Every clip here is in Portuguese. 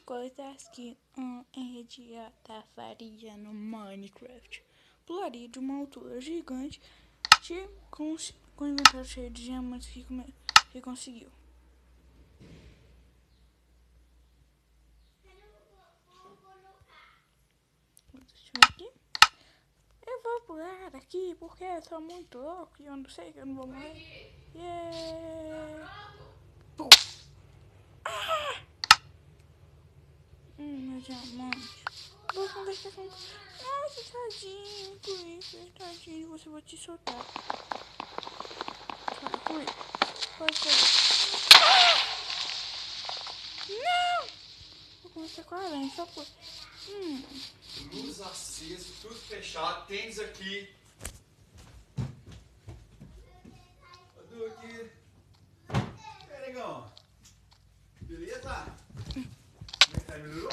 coisas que um idiota faria no Minecraft. Pularia de uma altura gigante com o inventário cheio de diamantes que conseguiu. Deixa eu ver aqui. Eu vou pular aqui porque eu sou muito louco e eu não sei que eu não vou morrer. Yeah! Pum. Ah! Meu diamante. Vou conversar com... Nossa, tadinho, Creeper, tadinho, você vai te soltar. Foi. Ah! Não! Vou conversar com a aranha, só por... Luz acesa, tudo fechado, tênis aqui. Ô, aqui. E aí, negão? Beleza? Como é que tá? Melhorou?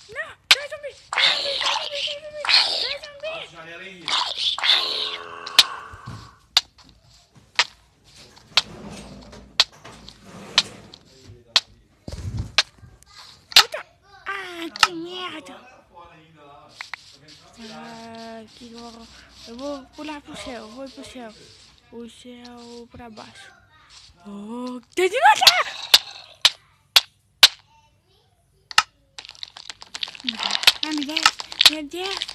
Não! Sai zumbi! Sai zumbi! Abre a janela aí, Henrique. Puta! Ah, que merda! Que horror. Eu vou pular pro céu, vou pro céu. O céu pra baixo. Oh, tem de matar! Ah, me desce, meu Deus.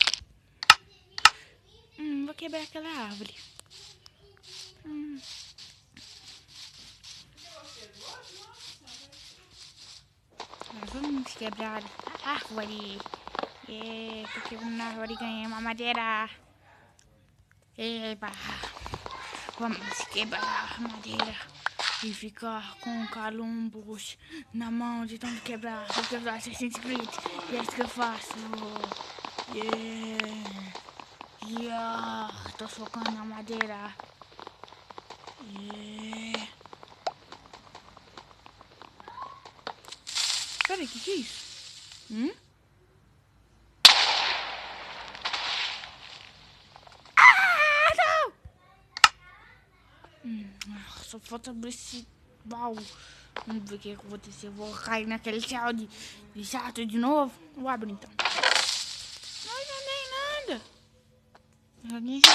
Vou quebrar aquela árvore. Vamos quebrar a árvore. Tô quebrando a árvore e ganhei uma madeira. Eba. Vamos quebrar a madeira e ficar com calumbos na mão de tanto quebrar. Vou quebrar Assassin's Creed. E é isso que eu faço. Tô socando na madeira. Peraí, que é isso? Só falta abrir esse baú. Vamos ver o que vai acontecer. Eu vou cair naquele céu de jato de novo. Vou abrir então. Não nem nada. Alguém já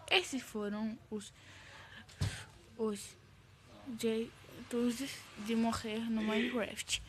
Esses foram os jeitos de morrer no Minecraft.